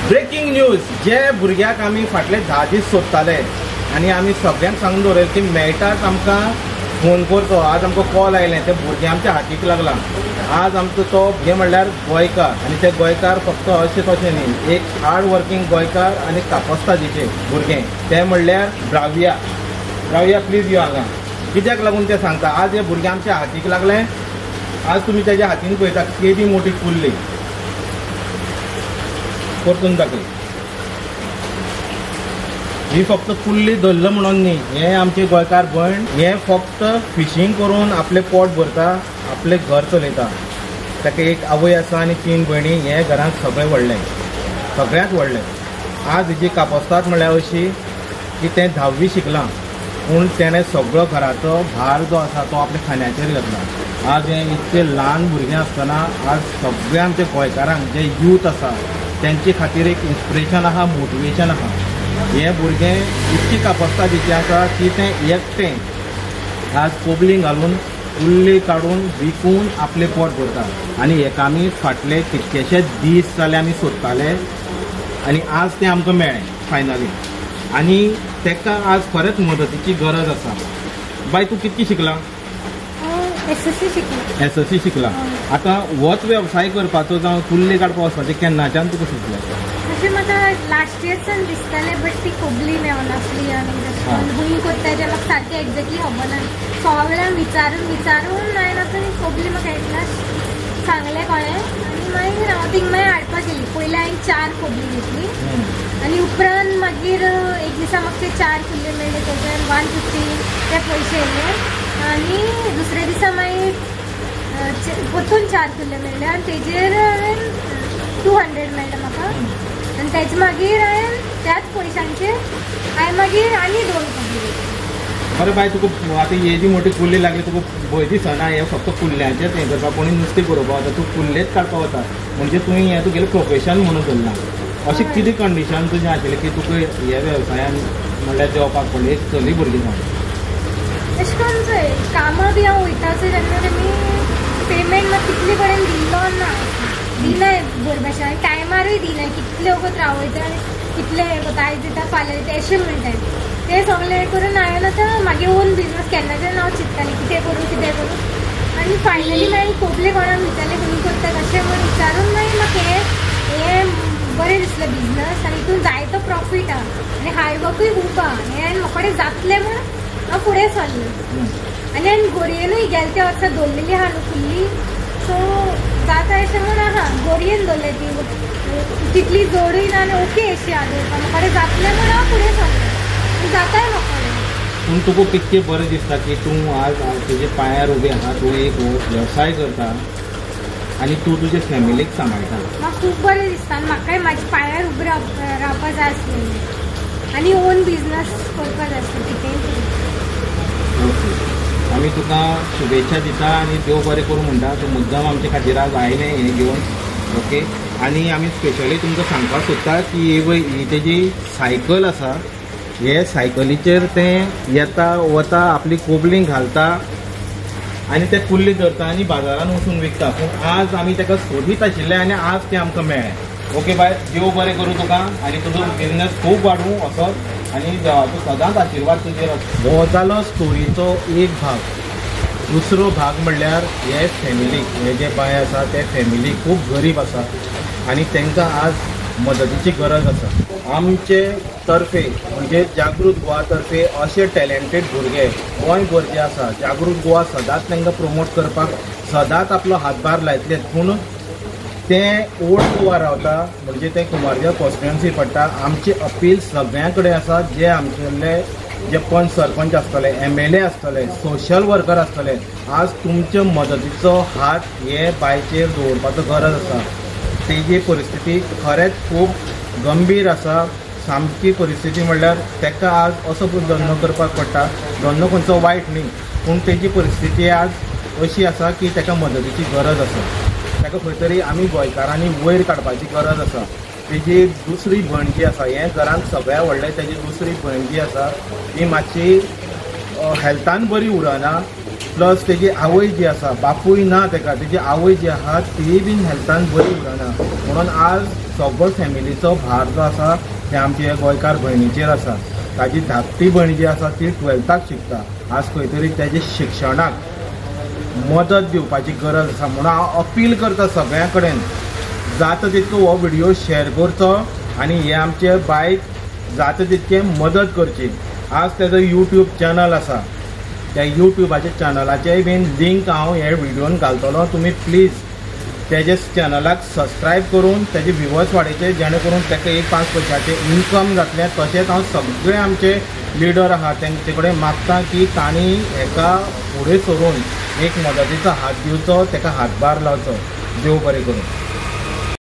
Breaking news जे भुरग्याक आमी फाटले 10 दीस सोदताले आनी आमी सगळ्यांक सांगून दवरलें की मेळटाच आमकां फोन करचो. आज आमकां कॉल आयलें ते भुरगें आमच्या हातीक लागला. आज आमचो तो भुरगें म्हणल्यार गोंयकार आनी ते गोंयकार फक्त अशें तशें न्ही, एक हार्ड वर्किंग गोंयकार आनी कापस्तादीचें भुरगें. तें म्हणल्यार ब्राविया. ब्राविया प्लीज यो हांगा. कित्याक लागून तें सांगता. आज हे भुरगें आमच्या हातीक लागलें. आज तुमी तेज्या हातीन पळयता केदी मोठी कुल्ली परतून दाखय. ही फक्त कुल्ली धरलं म्हणून न्ही, हे आमचे गोंयकार भयण हे फक्त फिशींग करून आपले पोट भरता, आपले घर चलयता. ताका एक आवय आसा आनी 3 भयणी. हे घरांत सगळें व्हडलें, सगळ्यांत व्हडलें. आज हेजी कापस्ताद म्हणल्यार अशी की तें 10वी शिकलां पूण तेणें सगळो घराचो भार जो आसा तो आपल्या खांद्याचेर घेतला. आज हे इतके ल्हान भुरगें आसतना आज सगळ्या आमच्या गोंयकारांक जे यूथ आसा तेंचे खातीर एक इन्स्पिरेशन आहा, मोटिवेशन आहा. हे भुरगें इतकी कापस्तादीचें आसा की तें एकटें आज कोबलीं घालून कुल्ली काडून विकून आपलें पोट भरता. आनी हेका आमी फाटले कितकेशेच दीस जाले आमी सोदताले आनी आज तें आमकां मेळ्ळें फायनली. आनी तेका आज खरेंच मदतीची गरज आसा. बाय तूं कितकी शिकला? SSC शिकला. आतां होच वेवसाय करपाचो जावं कुल्ली काडपाक वचपाचें केन्नाच्यान तुका सुचलें? अशें म्हाका लास्ट इयरच्यान दिसतालें बट ती कोबली मेळनासली आनी हुंय कोत्ता तें म्हाका सारकें एक्झॅक्टली खबर ना. 6 वेळा विचारून हांवें आतां कोबली म्हाका एकदां सांगलें कळ्ळें आनी मागीर हांव थिंग मागीर हाडपाक गेली. पयलीं हांवें 4 कोबली घेतली आनी उपरांत मागीर एक दिसा म्हाका ते 4 कुल्ले मेळ्ळे. तेजे 150 ते पयशे येयले आनी दुसरे दिसा मागीर परतून 4 कुल्ले मेळ्ळे आनी तेजेर हांवें 200 मेळ्ळे म्हाका. आनी तेजे मागीर हांवें त्याच पयशांचेर हांवें मागीर आनी 2 कोबली घेतली. अरे बाय तुका आतां ही जी मोठी कुल्ली लागली तुका भंय दिसना? हे फक्त कुल्ल्यांचेच हें करता, कोणी नुस्तें गरोवपाक वता, तूं कुल्लेच काडपाक वता म्हणजे तुवें हें तुगेलें प्रोफेशन म्हणून धरलां. अशें कितें कंडिशन तुजें आशिल्लें की तुका ह्या वेवसायान म्हणल्यार जेवपाक पडलें? एक चली भुरगीं जावन अशें करून चोय कामां बी हांव वयता चोय तेन्ना तेमी पेमेंट म्हाका तितले कडेन दिल्लो ना, दिनाय बरे भशेन आनी टायमारूय दिनाय. कितले वगत रावयता आनी कितले हें करता, आयज दिता फाल्यां दिता अशें म्हणटाय. तें सगळें करून हांवें आतां म्हागे ओन बिजनस केन्नाच्यान हांव चिंत्तालें कितें करूं. आनी फायनली मागीर कोपले कोणाक विचारलें तुमी करता कशें म्हूण विचारून मागीर म्हाका हें बरें दिसलें बिजनस आनी हितून जायतो प्रॉफीट आहा आनी हार्डवर्कूय खूब आहा. हें म्हाका कडेन जातलें म्हूण हांव फुडें सरलें. आनी हांवें गोरयेनूय गेल्या त्या वर्सा दवरलेली आहा न्हू कुल्ली, सो जाता अशें म्हूण आहा गोरयेन दवरलें ती तितली जोडूय ना आनी ओके अशी आहा दवरपा. म्हाका कडेन जातलें म्हूण हांव फुडें सरलें आनी जाताय म्हाका कडेन. पूण तुका कितकें बरें दिसता की तूं आज तुजे पांयार उबी आहा, तूं एक वेवसाय करता आनी तूं तुजे फॅमिलीक सांबाळटा. म्हाका खूब बरें दिसता आनी म्हाकाय म्हाज्या पांयार उबें रावपा जाय आसलें आनी ओन बिजनस करपा जाय आसलें कितेंय. ओके, आमी तुका शुभेच्छा दिता आनी देव बरें करूं म्हणटा. तूं मुद्दाम आमचे खातीर आज आयलें हें घेवन. ओके, आनी आमी स्पेशली तुमकां सांगपाक सोदता की ही तेजी सायकल आसा. हे सायकलीचेर तें येता वता, आपली कोबलीं घालता आनी ते कुल्ली धरता आनी बाजारान वचून विकता. पूण आज आमी ताका सोदीत आशिल्ले आनी आज तें आमकां मेळ्ळें. ओके बाय, देव बरें करूं तुका आनी तुजो बिजनस खूब वाडूं वचत आनी देवाचो सदांच आशिर्वाद तुजेर आसता. हो जालो स्टोरीचो एक भाग. दुसरो भाग म्हणल्यार हे फॅमिली, हे जे बाय आसा ते फॅमिली खूब गरीब आसा आनी तांकां आज मदतीची गरज आसा. आमचे तर्फे म्हणजे जागृत गोवा तर्फे अशे टॅलेंटेड भुरगे गोंयभर जे आसा, जागृत गोवा सदांच तांकां प्रमोट करपाक सदांच आपलो हातभार लायतले. पूण तें ओल्ड गोवा रावता म्हणजे तें कुमारदेव कॉन्स्टिट्युएन्सी पडटा. आमची अपील सगळ्यां कडेन आसा जे आमचे जे पंच सरपंच आसतले, MLA आसतले, सोशल वर्कर आसतले, आज तुमच्या मदतीचो हात हे बायचेर दवरपाचो गरज आसा. तेजी परिस्थिती खरेंच खूब गंभीर आसा. सामकी परिस्थिती म्हणल्यार ताका आज असो धंदो करपाक पडटा. धंदो खंयचो वायट न्ही, पूण तेजी परिस्थिती आज अशी आसा की ताका मदतीची गरज आसा. ताका खंय तरी आमी गोंयकारांनी वयर काडपाची गरज आसा. तेजी दुसरी भयण जी आसा, हें घरांत सगळ्या व्हडलें तेजी दुसरी भयण जी आसा ती मातशी हेल्थान बरी उरना. प्लस तेजी आवय जी आसा, बापूय ना ताका, तेजी आवय जी आहा ती बीन हेल्थान बरी उरना. म्हणून आज सगळो फॅमिलीचो भार जो आसा ते आमचे गोंयकार भयणीचेर आसा. ताजी धाकटी भयण जी आसा ती 12th शिकता. आज खंय तरी तेजे शिक्षणाक मदत दिवपाची गरज आसा म्हणून हांव अपील करता सगळ्यां कडेन जाता तितको हो व्हिडिओ शेअर करचो आनी हे आमचे बायक जाता तितके मदत करची. आज तेजो यूट्यूब चॅनल आसा, त्या यूट्यूबाच्या चॅनलाचेय बीन लिंक हांव हे व्हिडिओन घालतलो. तुमी प्लीज तेजे चॅनलाक सबस्क्रायब करून तेजे व्ह्यूवर्स वाडयचे जेणे करून ताका एक 5 पयशांचे इन्कम जातलें. तशेंच हांव सगळे आमचे लिडर आहा तेंचे कडेन मागता की तांणी हेका फुडें सरून एक मदतीचो हात दिवचो, ताका हातभार लावचो. देव बरें करूं.